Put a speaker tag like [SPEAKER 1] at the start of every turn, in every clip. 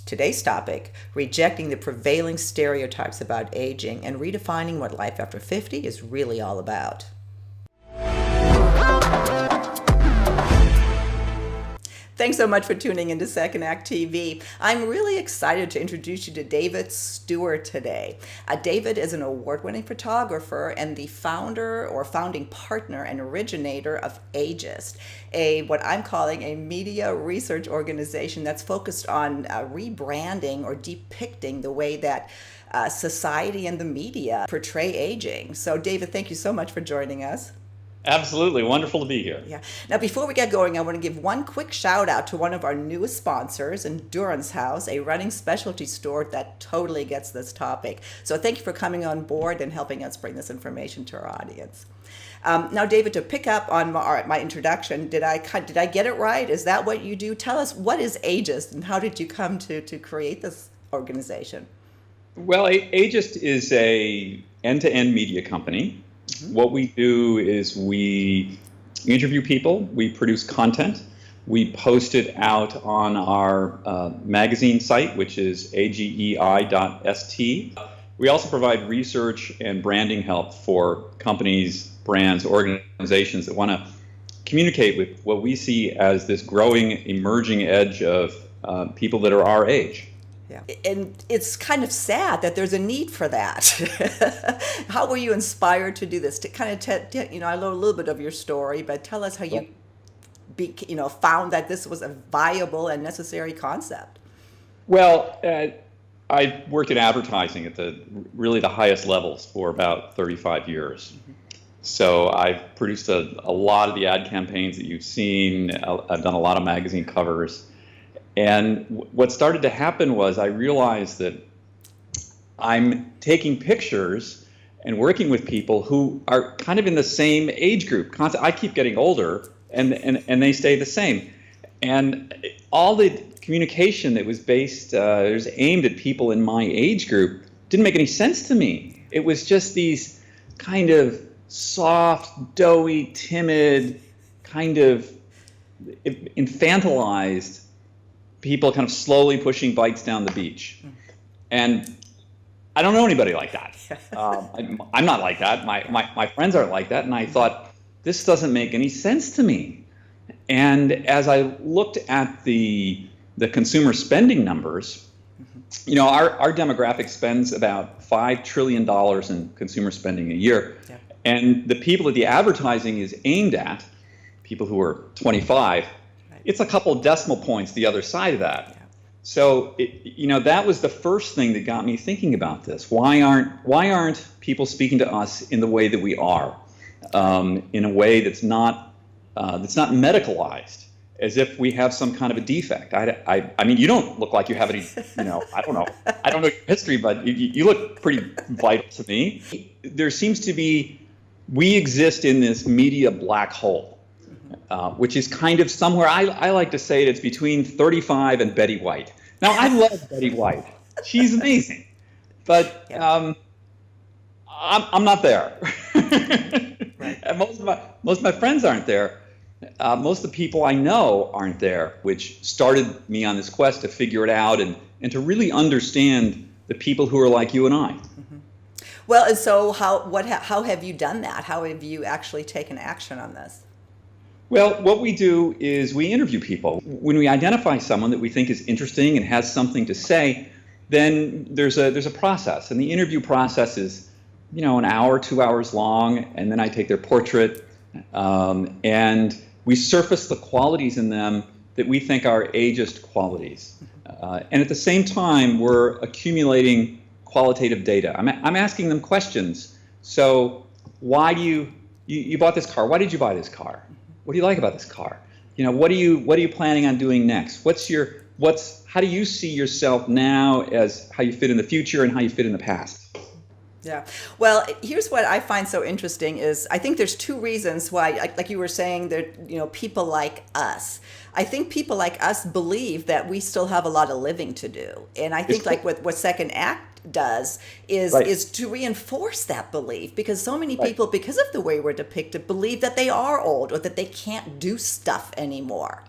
[SPEAKER 1] Today's topic, rejecting the prevailing stereotypes about aging and redefining what life after 50 is really all about. Thanks so much for tuning into Second Act TV. I'm really excited to introduce you to David Stewart today. David is an award-winning photographer and the founder or founding partner and originator of AGEIST, what I'm calling a media research organization that's focused on rebranding or depicting the way that society and the media portray aging. So David, thank you so much for joining us.
[SPEAKER 2] Absolutely. Wonderful to be here.
[SPEAKER 1] Yeah. Now, before we get going, I want to give one quick shout out to one of our newest sponsors, Endurance House, a running specialty store that totally gets this topic. So thank you for coming on board and helping us bring this information to our audience. Now, David, to pick up on my introduction, did I get it right? Is that what you do? Tell us, what is AGEIST and how did you come to create this organization?
[SPEAKER 2] Well, AGEIST is a end-to-end media company. Mm-hmm. What we do is we interview people, we produce content, we post it out on our magazine site, which is agei.st. We also provide research and branding help for companies, brands, organizations that want to communicate with what we see as this growing, emerging edge of people that are our age.
[SPEAKER 1] Yeah. And it's kind of sad that there's a need for that. How were you inspired to do this? To kind of, I know a little bit of your story, but tell us how you, found that this was a viable and necessary concept.
[SPEAKER 2] Well, I worked in advertising at the highest levels for about 35 years. Mm-hmm. So I've produced a lot of the ad campaigns that you've seen. I've done a lot of magazine covers. And what started to happen was I realized that I'm taking pictures and working with people who are kind of in the same age group. I keep getting older, and they stay the same. And all the communication that was aimed at people in my age group didn't make any sense to me. It was just these kind of soft, doughy, timid, kind of infantilized people kind of slowly pushing bikes down the beach. And I don't know anybody like that. I'm not like that. My friends aren't like that. And I thought, this doesn't make any sense to me. And as I looked at the consumer spending numbers, our demographic spends about $5 trillion in consumer spending a year. Yeah. And the people that the advertising is aimed at, people who are 25, it's a couple of decimal points the other side of that. Yeah. So, that was the first thing that got me thinking about this. Why aren't people speaking to us in the way that we are, in a way that's not medicalized, as if we have some kind of a defect? I mean, you don't look like you have any. I don't know your history, but you look pretty vital to me. There seems to be, we exist in this media black hole. Which is kind of somewhere, I like to say it's between 35 and Betty White. Now, I love Betty White. She's amazing. But I'm not there. Right. And most of my friends aren't there. Most of the people I know aren't there, which started me on this quest to figure it out and to really understand the people who are like you and I.
[SPEAKER 1] Mm-hmm. Well, and so how have you done that? How have you actually taken action on this?
[SPEAKER 2] Well, what we do is we interview people. When we identify someone that we think is interesting and has something to say, then there's a process. And the interview process is, an hour, 2 hours long, and then I take their portrait, and we surface the qualities in them that we think are ageist qualities. And at the same time, we're accumulating qualitative data. I'm asking them questions. So why do you bought this car? Why did you buy this car? What do you like about this car? What are you planning on doing next? How do you see yourself now as how you fit in the future and how you fit in the past?
[SPEAKER 1] Yeah. Well, here's what I find so interesting is I think there's two reasons why, like you were saying, that people like us. I think people like us believe that we still have a lot of living to do. And I think what Second Act does is to reinforce that belief, because so many people, because of the way we're depicted, believe that they are old or that they can't do stuff anymore.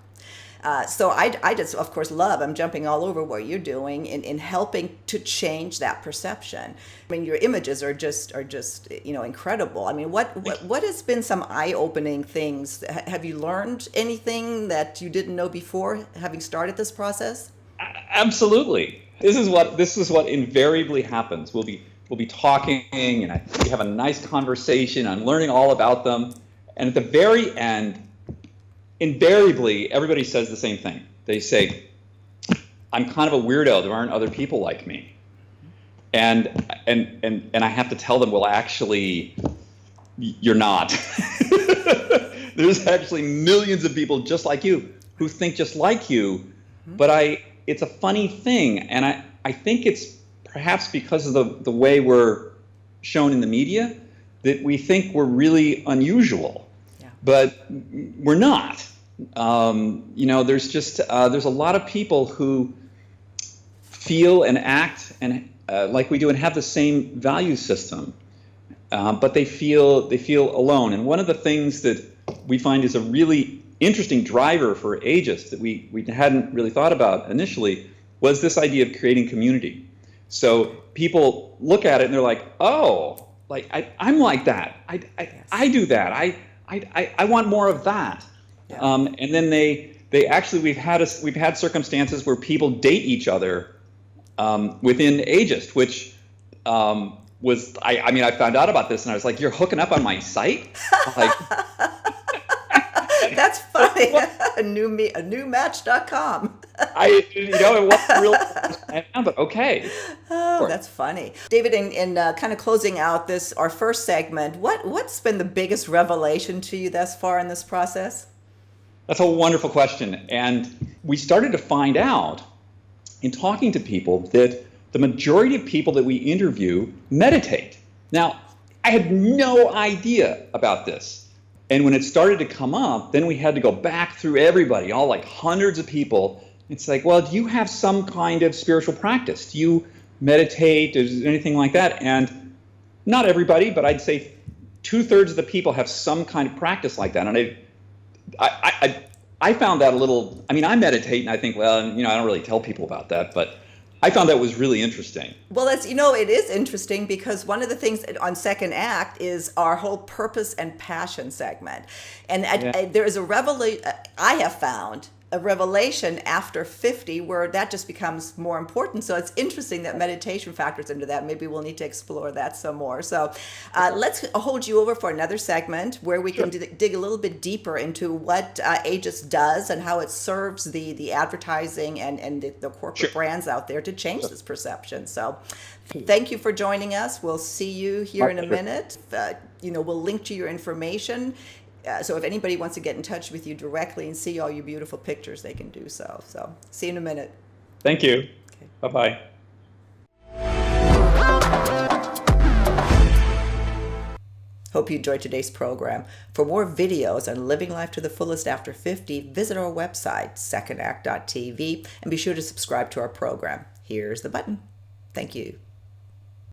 [SPEAKER 1] So I just, of course, I'm jumping all over what you're doing in helping to change that perception. I mean, your images are just incredible. I mean, what has been some eye-opening things? Have you learned anything that you didn't know before, having started this process?
[SPEAKER 2] Absolutely. This is what invariably happens. We'll be talking, and we have a nice conversation. I'm learning all about them, and at the very end, invariably, everybody says the same thing. They say, "I'm kind of a weirdo. There aren't other people like me," and I have to tell them, "Well, actually, you're not. There's actually millions of people just like you who think just like you." But it's a funny thing, and I think it's perhaps because of the way we're shown in the media that we think we're really unusual, but we're not. There's a lot of people who feel and act and like we do and have the same value system, but they feel alone. And one of the things that we find is a really interesting driver for AGEIST that we hadn't really thought about initially was this idea of creating community. So people look at it and they're like, "Oh, like I'm like that. I do that. I want more of that." Yeah. And then they actually we've had circumstances where people date each other within AGEIST, which was I found out about this and I was like, "You're hooking up on my site?" Like,
[SPEAKER 1] that's funny. a new match.com.
[SPEAKER 2] It wasn't really, but okay.
[SPEAKER 1] Oh, that's funny. David, in kind of closing out our first segment, what's been the biggest revelation to you thus far in this process?
[SPEAKER 2] That's a wonderful question. And we started to find out in talking to people that the majority of people that we interview meditate. Now, I had no idea about this. And when it started to come up, then we had to go back through everybody, all like hundreds of people. It's like, well, do you have some kind of spiritual practice? Do you meditate? Is there anything like that? And not everybody, but I'd say 2/3 of the people have some kind of practice like that. And I found that a little, I meditate and I think, well, I don't really tell people about that, but I found that was really interesting.
[SPEAKER 1] Well, it is interesting because one of the things on Second Act is our whole purpose and passion segment. And there is I have found a revelation after 50 where that just becomes more important. So it's interesting that meditation factors into that. Maybe we'll need to explore that some more. So let's hold you over for another segment where we can dig a little bit deeper into what AGEIST does and how it serves the advertising and the corporate brands out there to change this perception. So thank you for joining us. We'll see you here in a minute. We'll link to your information. So if anybody wants to get in touch with you directly and see all your beautiful pictures, they can do so. So see you in a minute.
[SPEAKER 2] Thank you. Okay. Bye-bye.
[SPEAKER 1] Hope you enjoyed today's program. For more videos on living life to the fullest after 50, visit our website, secondact.tv, and be sure to subscribe to our program. Here's the button. Thank you.